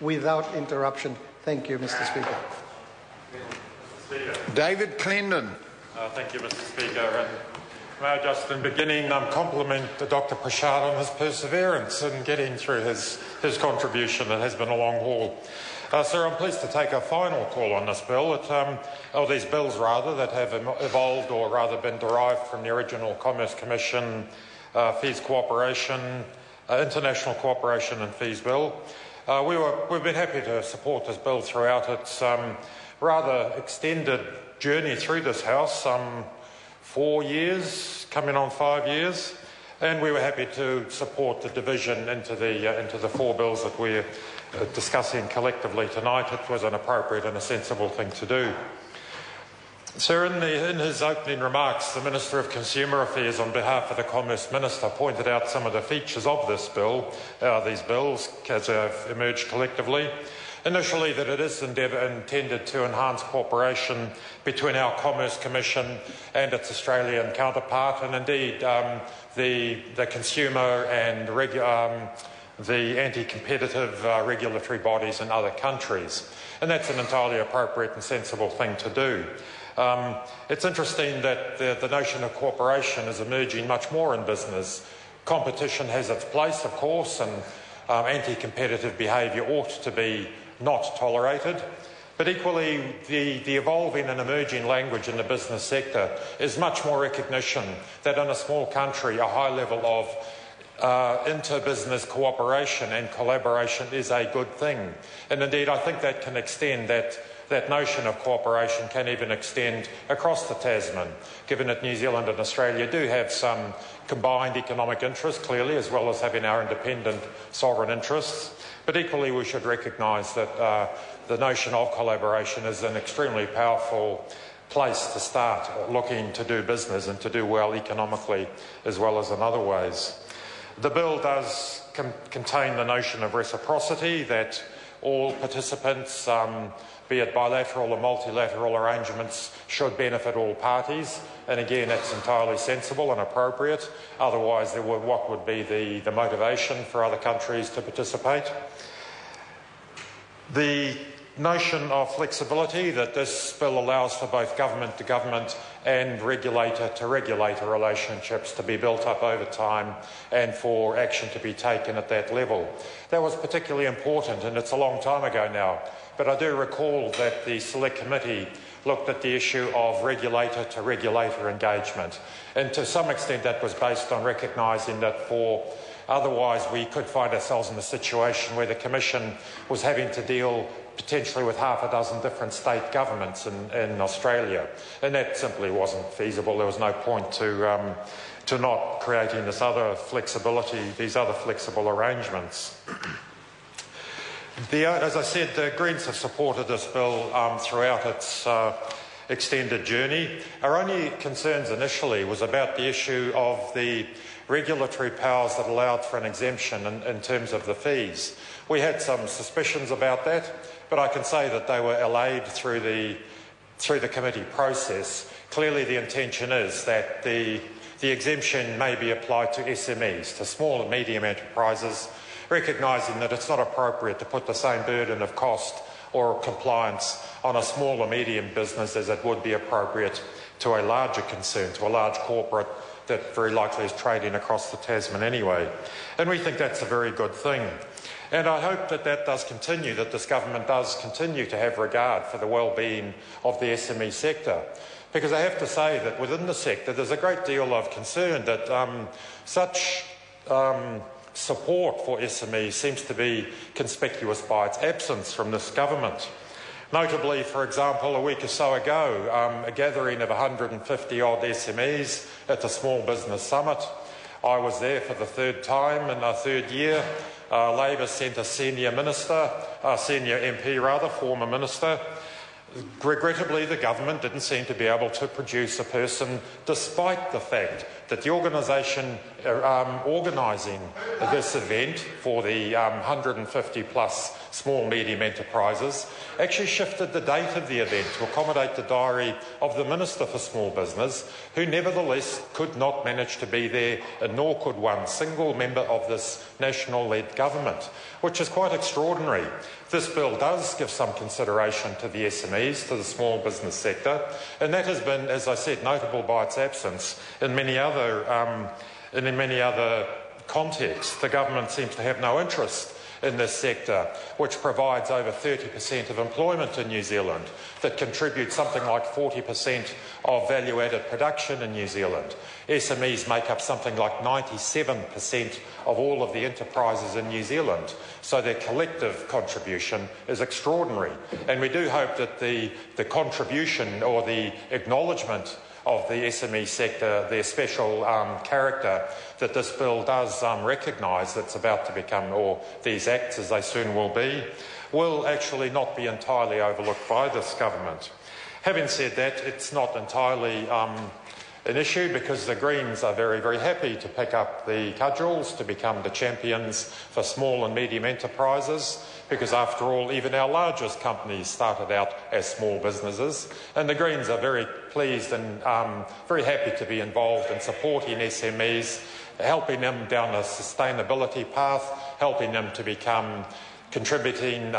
without interruption. Thank you, Mr. Speaker. David Clendon. Thank you, Mr. Speaker. And may I just, in beginning, compliment Dr. Prashad on his perseverance in getting through his contribution. It has been a long haul. Sir, I'm pleased to take a final call on this bill, or these bills rather, that have evolved or rather been derived from the original Commerce Commission Fees Cooperation, International Cooperation and Fees Bill. We've been happy to support this bill throughout its rather extended journey through this House, 4 years, coming on 5 years, and we were happy to support the division into the 4 bills that we're discussing collectively tonight. It was an appropriate and a sensible thing to do. Sir, in his opening remarks, the Minister of Consumer Affairs, on behalf of the Commerce Minister, pointed out some of the features of this bill, these bills, as they've emerged collectively. Initially, that it is intended to enhance cooperation between our Commerce Commission and its Australian counterpart, and indeed the consumer and the anti-competitive regulatory bodies in other countries. And that's an entirely appropriate and sensible thing to do. It's interesting that the notion of cooperation is emerging much more in business. Competition has its place, of course, and anti-competitive behaviour ought to be not tolerated. But equally, the evolving and emerging language in the business sector is much more recognition that in a small country, a high level of inter-business cooperation and collaboration is a good thing. And indeed, I think that can extend that notion of cooperation can even extend across the Tasman, given that New Zealand and Australia do have some combined economic interests, clearly, as well as having our independent sovereign interests. But equally, we should recognise that the notion of collaboration is an extremely powerful place to start looking to do business and to do well economically as well as in other ways. The bill does contain the notion of reciprocity, that all participants, be it bilateral or multilateral arrangements, should benefit all parties. And again, that's entirely sensible and appropriate. Otherwise, what would be the motivation for other countries to participate? The notion of flexibility, that this bill allows for both government to government and regulator to regulator relationships to be built up over time and for action to be taken at that level. That was particularly important, and it's a long time ago now, but I do recall that the Select Committee looked at the issue of regulator to regulator engagement, and to some extent that was based on recognising that otherwise we could find ourselves in a situation where the Commission was having to deal potentially with half a dozen different state governments in Australia, and that simply wasn't feasible. There was no point to not creating this other flexibility, these other flexible arrangements. As I said, the Greens have supported this bill throughout its extended journey. Our only concerns initially was about the issue of the regulatory powers that allowed for an exemption in terms of the fees. We had some suspicions about that, but I can say that they were allayed through the committee process. Clearly the intention is that the exemption may be applied to SMEs, to small and medium enterprises, recognising that it's not appropriate to put the same burden of cost or compliance on a small or medium business as it would be appropriate to a larger concern, to a large corporate that very likely is trading across the Tasman anyway. And we think that's a very good thing. And I hope that that does continue, that this government does continue to have regard for the well-being of the SME sector. Because I have to say that within the sector there's a great deal of concern that such support for SMEs seems to be conspicuous by its absence from this government. Notably, for example, a week or so ago, a gathering of 150-odd SMEs at the Small Business Summit. I was there for the third time in our third year. Labor sent a senior MP, former minister, Regrettably, the government didn't seem to be able to produce a person, despite the fact that the organisation organising this event for the 150 plus small medium enterprises actually shifted the date of the event to accommodate the diary of the Minister for Small Business, who nevertheless could not manage to be there, and nor could one single member of this national-led government, which is quite extraordinary. This bill does give some consideration to the SMEs, to the small business sector, and that has been, as I said, notable by its absence in many other contexts. The government seems to have no interest in this sector, which provides over 30% of employment in New Zealand, that contributes something like 40% of value-added production in New Zealand. SMEs make up something like 97% of all of the enterprises in New Zealand, so their collective contribution is extraordinary. And we do hope that the contribution or the acknowledgement of the SME sector, their special character, that this bill does recognise that's about to become, or these acts as they soon will actually not be entirely overlooked by this government. Having said that, it's not entirely an issue, because the Greens are very, very happy to pick up the cudgels to become the champions for small and medium enterprises, because after all, even our largest companies started out as small businesses, and the Greens are very pleased and very happy to be involved in supporting SMEs, helping them down a sustainability path, helping them to become contributing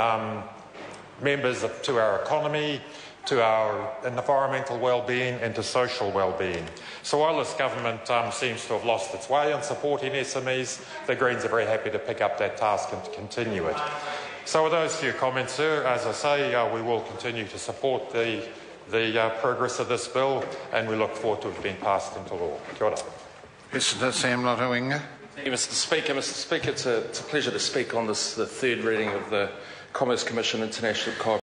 members to our economy, to our environmental well-being and to social well-being. So while this government seems to have lost its way in supporting SMEs, the Greens are very happy to pick up that task and to continue it. So with those few comments, sir, as I say, we will continue to support the progress of this bill, and we look forward to it being passed into law. Kia ora. Mr. Sam Lottowinga. Thank you, Mr. Speaker. Mr. Speaker, it's a pleasure to speak on this, the third reading of the Commerce Commission International Cooperation